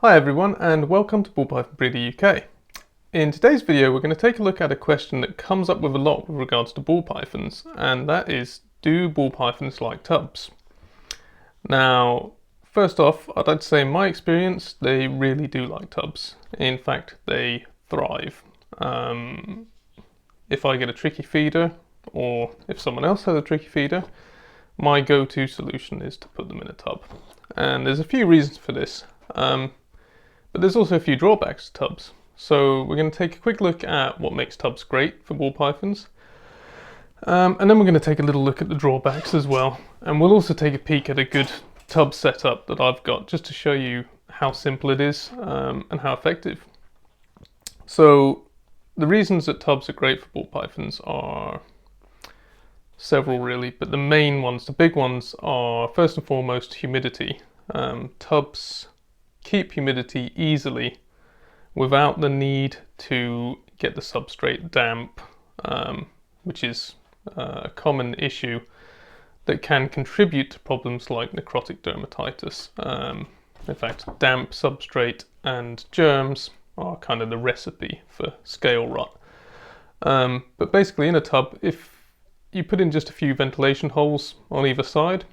Hi everyone and welcome to Ball Python Breeder UK. In today's video we're going to take a look at a question that comes up with a lot with regards to ball pythons, and that is, do ball pythons like tubs? Now first off, I'd like to say in my experience they really do like tubs. In fact they thrive. If I get a tricky feeder or if someone else has a tricky feeder, my go-to solution is to put them in a tub. And there's a few reasons for this. But there's also a few drawbacks to tubs. So we're going to take a quick look at what makes tubs great for ball pythons. And then we're going to take a little look at the drawbacks as well. And we'll also take a peek at a good tub setup that I've got, just to show you how simple it is and how effective. So the reasons that tubs are great for ball pythons are several really, but the main ones, the big ones, are first and foremost humidity. Tubs keep humidity easily without the need to get the substrate damp, which is a common issue that can contribute to problems like necrotic dermatitis. In fact, damp substrate and germs are kind of the recipe for scale rot. But basically in a tub, if you put in just a few ventilation holes on either side,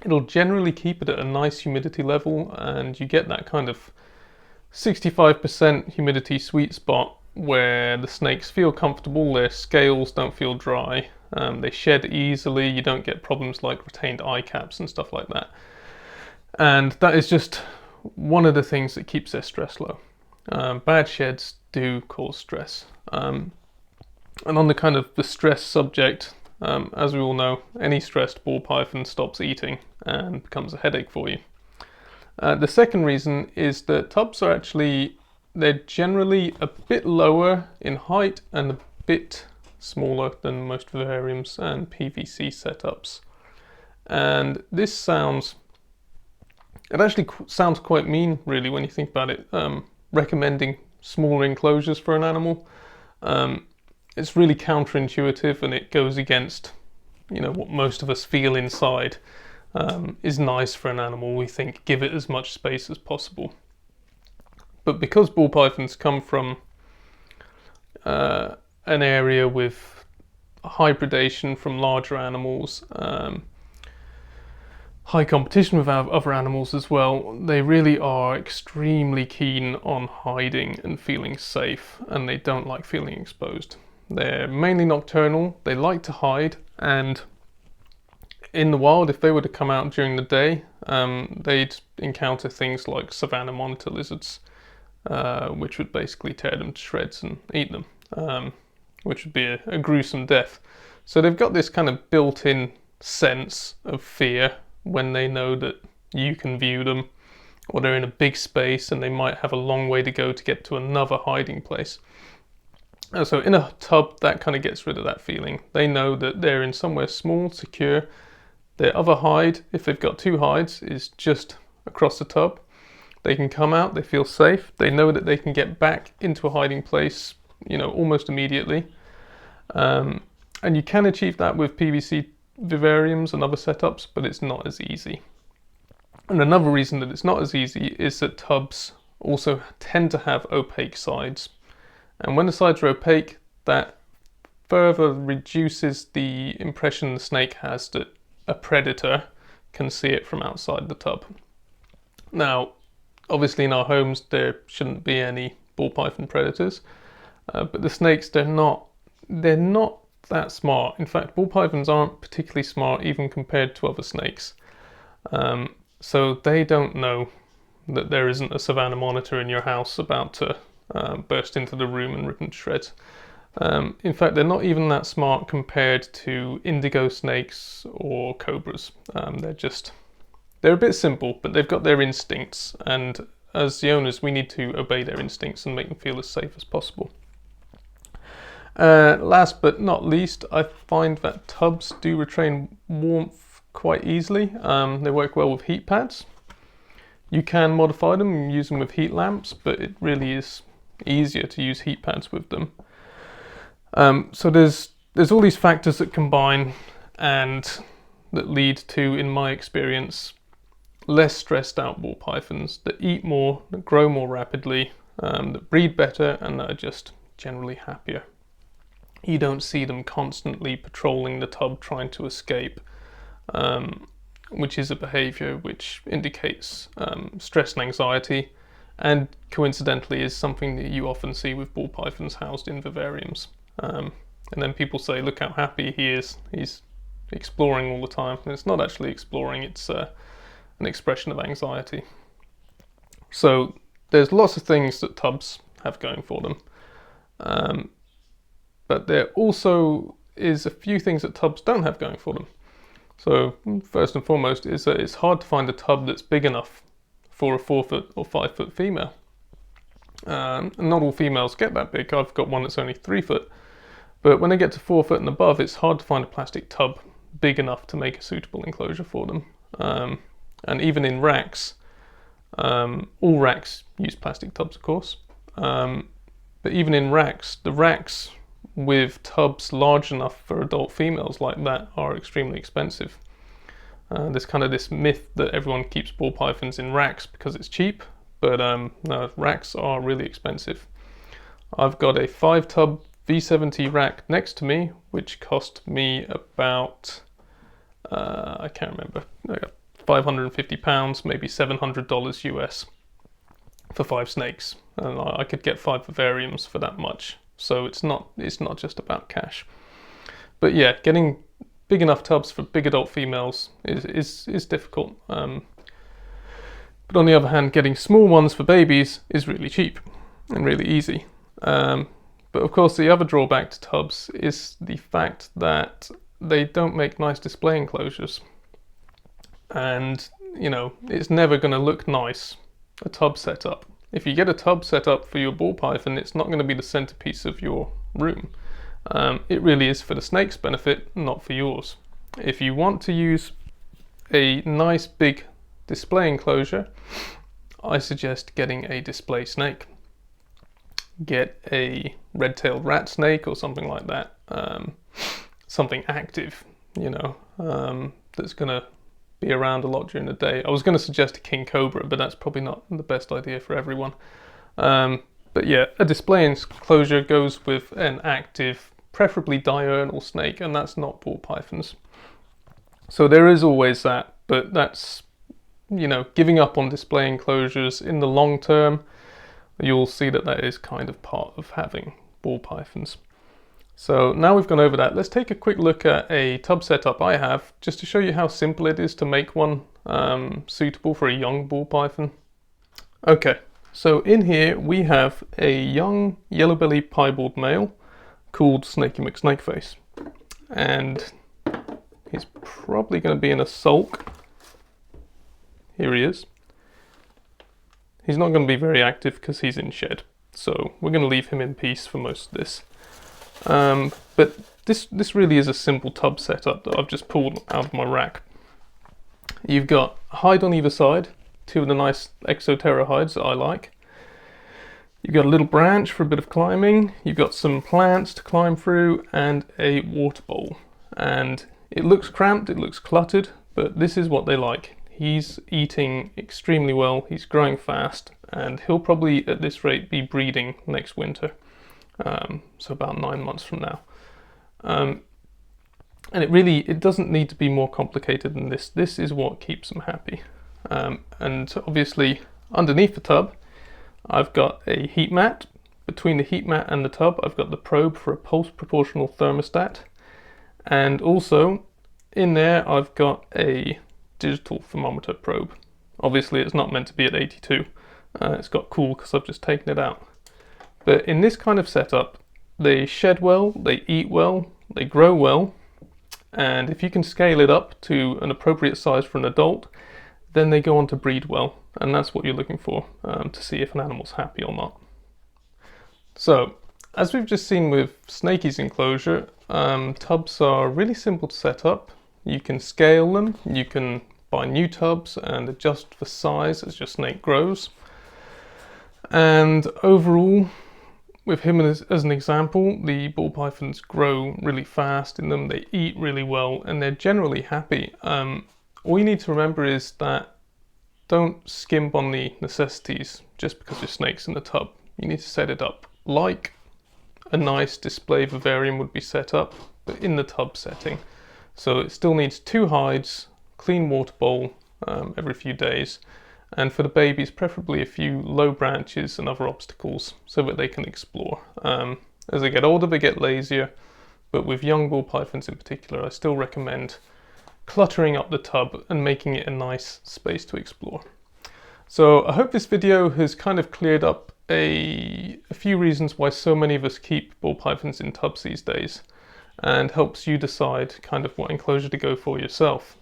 it'll generally keep it at a nice humidity level, and you get that kind of 65% humidity sweet spot where the snakes feel comfortable, their scales don't feel dry, they shed easily, you don't get problems like retained eye caps and stuff like that. And that is just one of the things that keeps their stress low. Bad sheds do cause stress. And on the kind of the stress subject, as we all know, any stressed ball python stops eating and becomes a headache for you. The second reason is that tubs are they're generally a bit lower in height and a bit smaller than most vivariums and PVC setups. And this sounds quite mean really when you think about it, recommending smaller enclosures for an animal. It's really counterintuitive, and it goes against, what most of us feel inside is nice for an animal. We think give it as much space as possible. But because ball pythons come from an area with high predation from larger animals, high competition with other animals as well, they really are extremely keen on hiding and feeling safe, and they don't like feeling exposed. They're mainly nocturnal, they like to hide, and in the wild, if they were to come out during the day, they'd encounter things like savanna monitor lizards, which would basically tear them to shreds and eat them, which would be a gruesome death. So they've got this kind of built-in sense of fear when they know that you can view them, or they're in a big space and they might have a long way to go to get to another hiding place. So in a tub, that kind of gets rid of that feeling. They know that they're in somewhere small, secure. Their other hide, if they've got two hides, is just across the tub. They can come out, they feel safe. They know that they can get back into a hiding place, almost immediately. And you can achieve that with PVC vivariums and other setups, but it's not as easy. And another reason that it's not as easy is that tubs also tend to have opaque sides. And when the sides are opaque, that further reduces the impression the snake has that a predator can see it from outside the tub. Now, obviously in our homes there shouldn't be any ball python predators, but the snakes, they're not that smart. In fact, ball pythons aren't particularly smart even compared to other snakes. So they don't know that there isn't a savanna monitor in your house about to burst into the room and rip them to shreds. In fact, they're not even that smart compared to indigo snakes or cobras. They're a bit simple, but they've got their instincts, and as the owners we need to obey their instincts and make them feel as safe as possible. Last but not least, I find that tubs do retain warmth quite easily. They work well with heat pads. You can modify them and use them with heat lamps, but it really is easier to use heat pads with them. So there's all these factors that combine and that lead to, in my experience, less stressed out ball pythons that eat more, that grow more rapidly, that breed better, and that are just generally happier. You don't see them constantly patrolling the tub trying to escape, which is a behavior which indicates stress and anxiety, and coincidentally is something that you often see with ball pythons housed in vivariums. And then people say, look how happy he is, he's exploring all the time. And it's not actually exploring, it's an expression of anxiety. So there's lots of things that tubs have going for them. But there also is a few things that tubs don't have going for them. So first and foremost is that it's hard to find a tub that's big enough for a 4 foot or 5 foot female. And not all females get that big. I've got one that's only 3 foot. But when they get to 4 foot and above, it's hard to find a plastic tub big enough to make a suitable enclosure for them. And even in racks, all racks use plastic tubs, of course. But even in racks, the racks with tubs large enough for adult females like that are extremely expensive. There's kind of this myth that everyone keeps ball pythons in racks because it's cheap, but no, racks are really expensive. I've got a 5 tub V70 rack next to me, which cost me about, I can't remember, £550, maybe $700 US for 5 snakes. And I could get 5 vivariums for that much. So it's not just about cash. But yeah, getting big enough tubs for big adult females is difficult. But on the other hand, getting small ones for babies is really cheap and really easy. But of course, the other drawback to tubs is the fact that they don't make nice display enclosures. And, you know, it's never going to look nice, a tub setup. If you get a tub set up for your ball python, it's not going to be the centerpiece of your room. It really is for the snake's benefit, not for yours. If you want to use a nice big display enclosure, I suggest getting a display snake. Get a red-tailed rat snake or something like that. Something active, you know, that's going to be around a lot during the day. I was going to suggest a king cobra, but that's probably not the best idea for everyone. But yeah, a display enclosure goes with an active, preferably diurnal snake, and that's not ball pythons. So there is always that, but that's, you know, giving up on display enclosures in the long term. You'll see that that is kind of part of having ball pythons. So now we've gone over that, let's take a quick look at a tub setup I have, just to show you how simple it is to make one suitable for a young ball python. Okay, so in here we have a young yellow-belly piebald male called Snaky McSnakeface. And he's probably going to be in a sulk. Here he is. He's not going to be very active because he's in shed, so we're going to leave him in peace for most of this. But this really is a simple tub setup that I've just pulled out of my rack. You've got a hide on either side, 2 of the nice Exoterra hides that I like. You've got a little branch for a bit of climbing, you've got some plants to climb through, and a water bowl. And it looks cramped, it looks cluttered, but this is what they like. He's eating extremely well, he's growing fast, and he'll probably at this rate be breeding next winter. So about 9 months from now. And it doesn't need to be more complicated than this. This is what keeps them happy. And obviously underneath the tub, I've got a heat mat. Between the heat mat and the tub, I've got the probe for a pulse proportional thermostat. And also in there, I've got a digital thermometer probe. Obviously it's not meant to be at 82. It's got cool because I've just taken it out. But in this kind of setup, they shed well, they eat well, they grow well, and if you can scale it up to an appropriate size for an adult, then they go on to breed well, and that's what you're looking for, to see if an animal's happy or not. So, as we've just seen with Snaky's enclosure, tubs are really simple to set up. You can scale them, you can buy new tubs and adjust the size as your snake grows. And overall, with him as an example, the ball pythons grow really fast in them, they eat really well, and they're generally happy. All you need to remember is that don't skimp on the necessities just because your snake's in the tub. You need to set it up like a nice display vivarium would be set up, but in the tub setting. So it still needs 2 hides, clean water bowl every few days, and for the babies preferably a few low branches and other obstacles so that they can explore. As they get older they get lazier, but with young ball pythons in particular I still recommend cluttering up the tub and making it a nice space to explore. So I hope this video has kind of cleared up a few reasons why so many of us keep ball pythons in tubs these days, and helps you decide kind of what enclosure to go for yourself.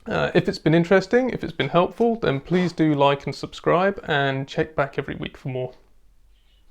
If it's been interesting, if it's been helpful, then please do like and subscribe and check back every week for more.